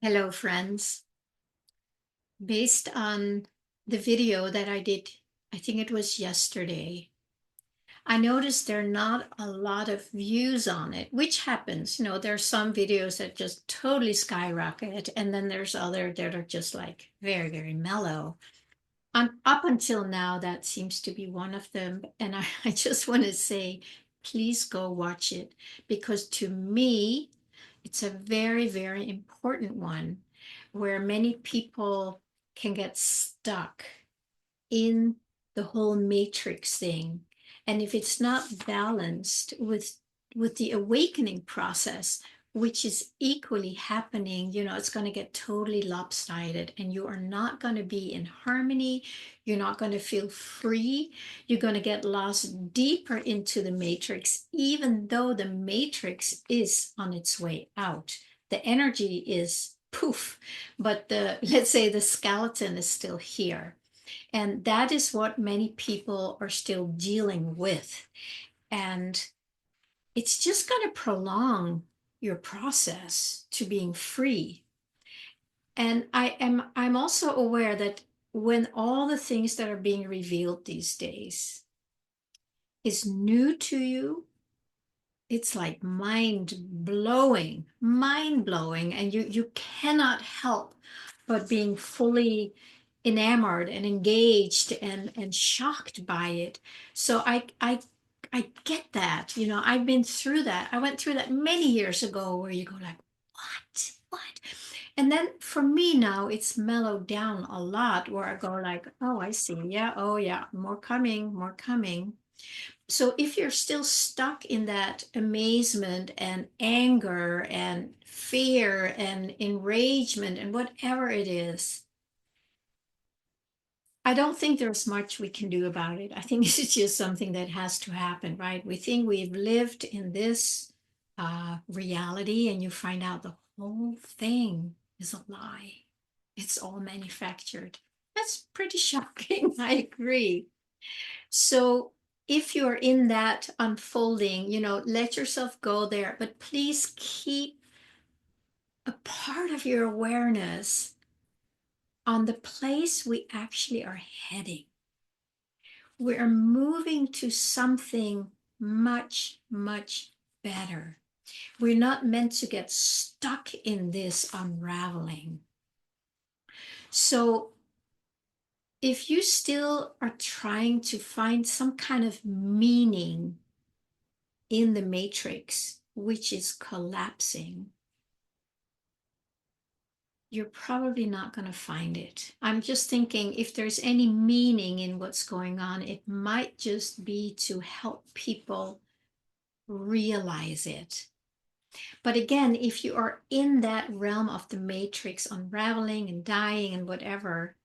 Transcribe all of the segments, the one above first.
Hello, friends. Based on the video that I did, I think it was yesterday, I noticed there are not a lot of views on it, which happens. There are some videos that just totally skyrocket, and then there's other that are just like very, very mellow. Up until now, that seems to be one of them. And I just want to say, please go watch it because to me, it's a very, very important one where many people can get stuck in the whole matrix thing. And if it's not balanced with the awakening process, which is equally happening, it's going to get totally lopsided and you are not going to be in harmony. You're not going to feel free. You're going to get lost deeper into the matrix, even though the matrix is on its way out. The energy is poof, but let's say the skeleton is still here. And that is what many people are still dealing with. And it's just going to prolong your process to being free. And I'm also aware that when all the things that are being revealed these days is new to you, it's like mind blowing, and you cannot help but being fully enamored and engaged and shocked by it. So I get that. I've been through that. I went through that many years ago where you go like, what? And then for me now it's mellowed down a lot where I go like, oh, I see. Yeah, oh yeah, more coming, more coming. So if you're still stuck in that amazement and anger and fear and enragement and whatever it is, I don't think there's much we can do about it. I think it's just something that has to happen, right? We think we've lived in this reality, and you find out the whole thing is a lie. It's all manufactured. That's pretty shocking. I agree. So if you're in that unfolding, let yourself go there, but please keep a part of your awareness on the place we actually are heading. We are moving to something much, much better. We're not meant to get stuck in this unraveling. So if you still are trying to find some kind of meaning in the matrix, which is collapsing, you're probably not going to find it. I'm just thinking if there's any meaning in what's going on, it might just be to help people realize it. But again, if you are in that realm of the matrix, unraveling and dying and whatever,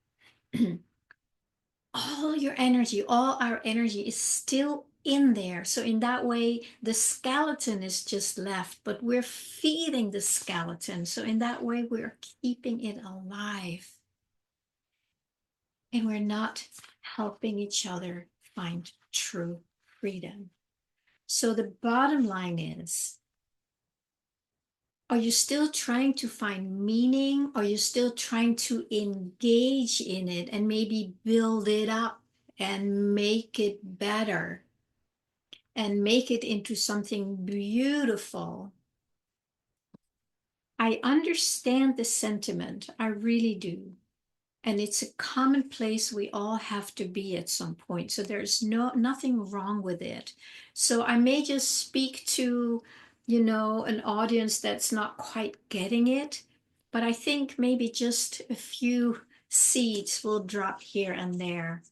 all your energy, all our energy is still in there. So in that way, the skeleton is just left, but we're feeding the skeleton. So in that way, we're keeping it alive. And we're not helping each other find true freedom. So the bottom line is, are you still trying to find meaning? Are you still trying to engage in it and maybe build it up and make it better and make it into something beautiful? I understand the sentiment. I really do. And it's a common place we all have to be at some point. So there's nothing wrong with it. So I may just speak to, an audience that's not quite getting it, but I think maybe just a few seeds will drop here and there.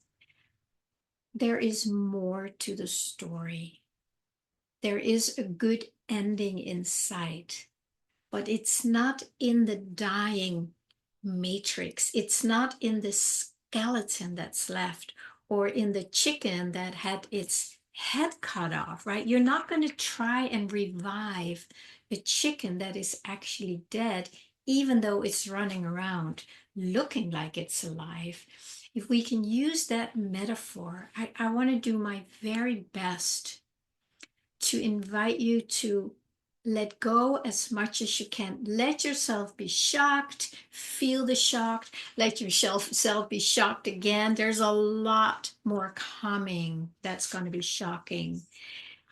There is more to the story. There is a good ending in sight, but it's not in the dying matrix. It's not in the skeleton that's left or in the chicken that had its head cut off, right? You're not going to try and revive a chicken that is actually dead, even though it's running around looking like it's alive. If we can use that metaphor, I want to do my very best to invite you to let go as much as you can. Let yourself be shocked, feel the shock, let yourself be shocked again. There's a lot more coming that's going to be shocking.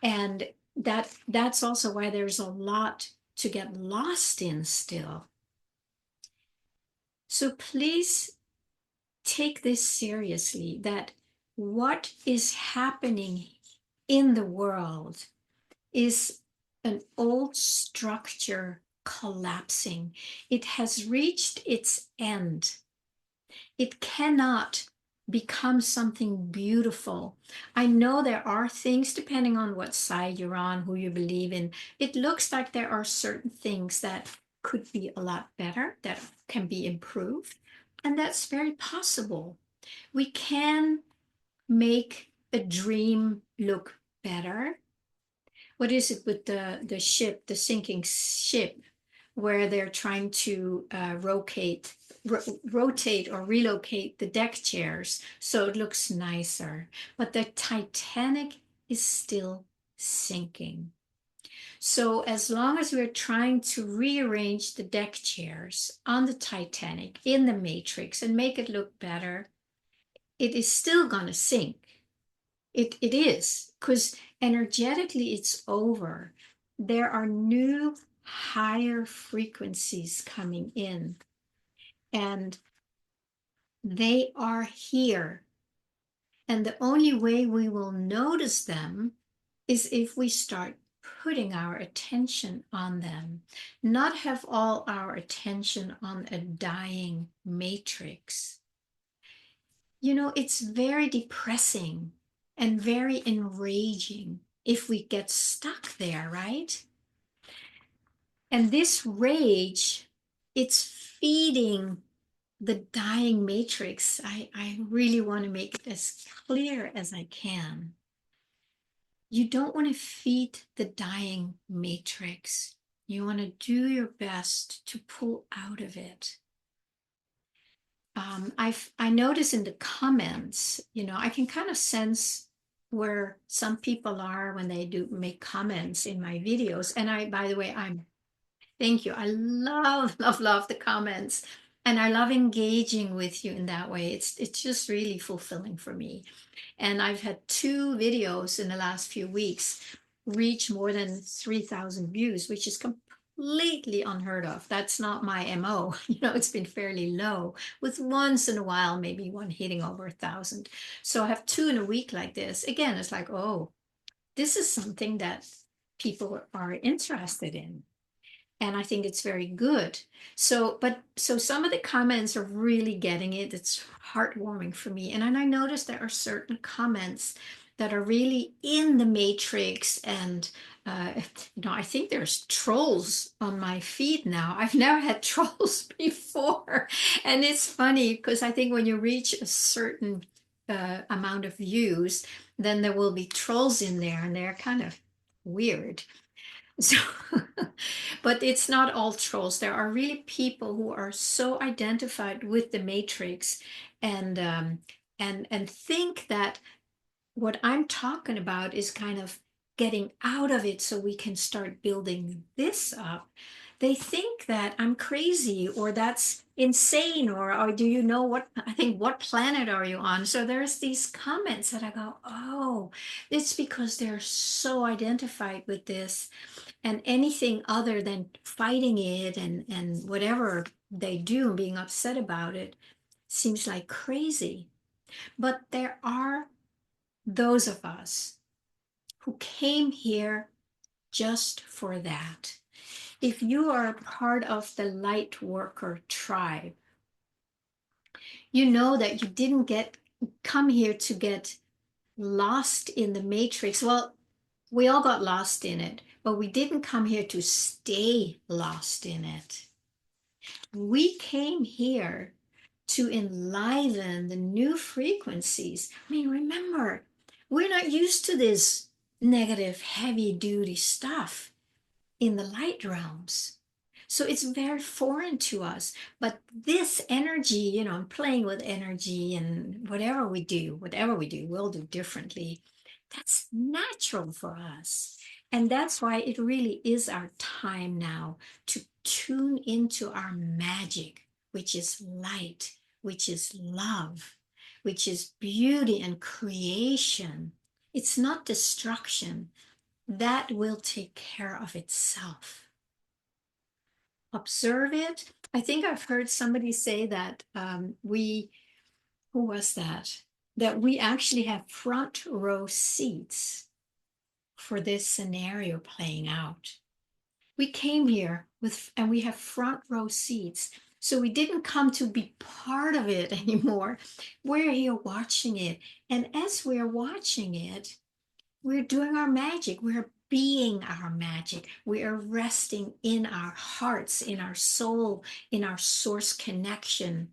And that's also why there's a lot to get lost in still. So please take this seriously, that what is happening in the world is an old structure collapsing. It has reached its end. It cannot become something beautiful. I know there are things, depending on what side you're on, who you believe in, it looks like there are certain things that could be a lot better, that can be improved. And that's very possible. We can make a dream look better. What is it with the ship, the sinking ship, where they're trying to rotate or relocate the deck chairs so it looks nicer, but the Titanic is still sinking. So as long as we're trying to rearrange the deck chairs on the Titanic in the Matrix and make it look better, it is still going to sink. It is, because energetically it's over. There are new higher frequencies coming in, and they are here. And the only way we will notice them is if we start putting our attention on them, not have all our attention on a dying matrix. You know, it's very depressing and very enraging if we get stuck there, right? And this rage, it's feeding the dying matrix. I really want to make it as clear as I can. You don't want to feed the dying matrix. You want to do your best to pull out of it. I notice in the comments, you know, I can kind of sense where some people are when they do make comments in my videos. And by the way, thank you. I love, love, love the comments. And I love engaging with you in that way. It's just really fulfilling for me. And I've had 2 videos in the last few weeks reach more than 3,000 views, which is completely unheard of. That's not my MO. You know, it's been fairly low, with once in a while, maybe one hitting over 1,000. So I have 2 in a week like this. Again, it's like, oh, this is something that people are interested in. And I think it's very good. So some of the comments are really getting it. It's heartwarming for me. And then I noticed there are certain comments that are really in the matrix. And you know, I think there's trolls on my feed now. I've never had trolls before. And it's funny because I think when you reach a certain amount of views, then there will be trolls in there, and they're kind of weird. So, but it's not all trolls. There are really people who are so identified with the Matrix, and and think that what I'm talking about is kind of getting out of it so we can start building this up. They think that I'm crazy or that's insane, or do you know what, I think, what planet are you on? So there's these comments that I go, oh, it's because they're so identified with this, and anything other than fighting it and whatever they do, being upset about it, seems like crazy. But there are those of us who came here just for that. If you are a part of the Lightworker tribe, you know that you didn't come here to get lost in the matrix. Well, we all got lost in it, but we didn't come here to stay lost in it. We came here to enliven the new frequencies. I mean, remember, we're not used to this negative, heavy duty stuff in the light realms. So it's very foreign to us. But this energy, you know, playing with energy and whatever we do, we'll do differently. That's natural for us. And that's why it really is our time now to tune into our magic, which is light, which is love, which is beauty and creation. It's not destruction. That will take care of itself. Observe it. I think I've heard somebody say that who was that? That we actually have front row seats for this scenario playing out. We came here and we have front row seats. So we didn't come to be part of it anymore. We're here watching it. And as we're watching it, we're doing our magic. We're being our magic. We are resting in our hearts, in our soul, in our source connection,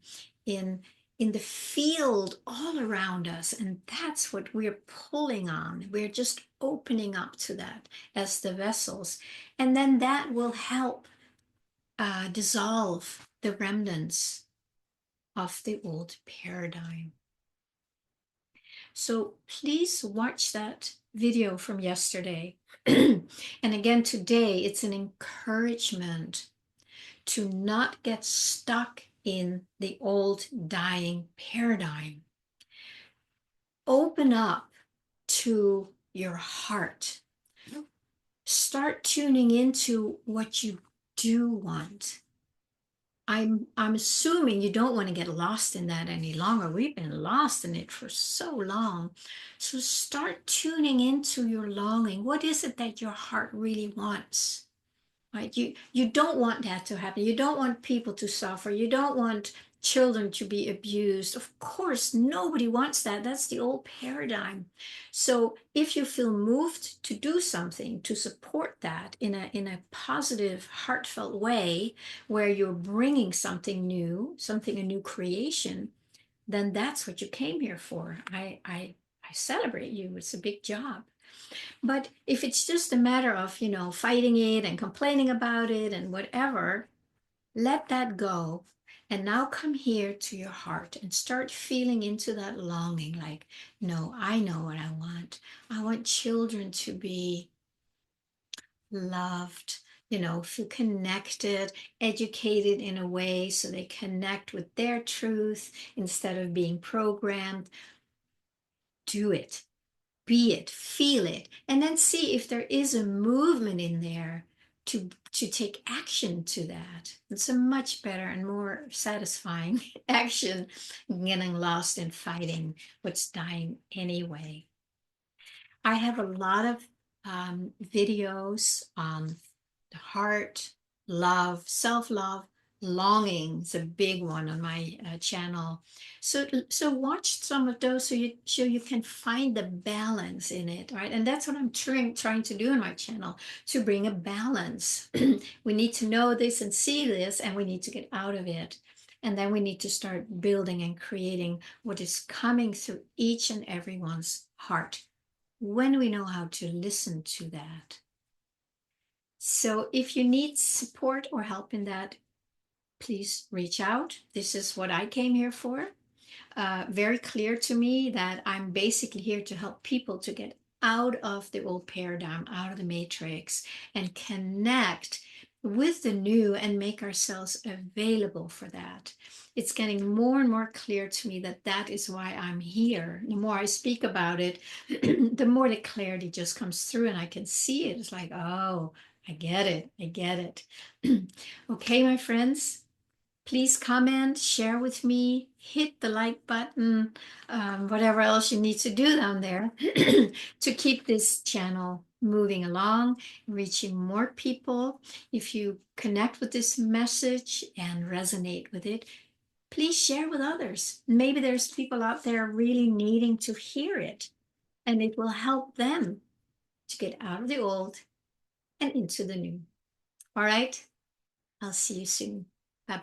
in the field all around us. And that's what we're pulling on. We're just opening up to that as the vessels. And then that will help dissolve the remnants of the old paradigm. So please watch that video from yesterday. And again, today, it's an encouragement to not get stuck in the old dying paradigm. Open up to your heart. Start tuning into what you do want. I'm assuming you don't want to get lost in that any longer. We've been lost in it for so long. So start tuning into your longing. What is it that your heart really wants? Right? You don't want that to happen. You don't want people to suffer. You don't want children to be abused. Of course, nobody wants that. That's the old paradigm. So if you feel moved to do something to support that in a positive, heartfelt way, where you're bringing something new, a new creation, then that's what you came here for. I celebrate you. It's a big job. But if it's just a matter of, fighting it and complaining about it and whatever, let that go. And now come here to your heart and start feeling into that longing like, no, I know what I want. I want children to be loved, feel connected, educated in a way so they connect with their truth instead of being programmed. Do it. Be it, feel it, and then see if there is a movement in there to take action to that. It's a much better and more satisfying action than getting lost in fighting what's dying anyway. I have a lot of videos on the heart, love, self-love, longing is a big one on my channel. So watch some of those so you can find the balance in it, right? And that's what I'm trying to do in my channel, to bring a balance. We need to know this and see this, and we need to get out of it. And then we need to start building and creating what is coming through each and everyone's heart when we know how to listen to that. So if you need support or help in that, please reach out. This is what I came here for. Very clear to me that I'm basically here to help people to get out of the old paradigm, out of the matrix, and connect with the new and make ourselves available for that. It's getting more and more clear to me that that is why I'm here. The more I speak about it, the more the clarity just comes through and I can see it. It's like, oh, I get it. I get it. Okay, my friends. Please comment, share with me, hit the like button, whatever else you need to do down there to keep this channel moving along, reaching more people. If you connect with this message and resonate with it, please share with others. Maybe there's people out there really needing to hear it, and it will help them to get out of the old and into the new. All right, I'll see you soon.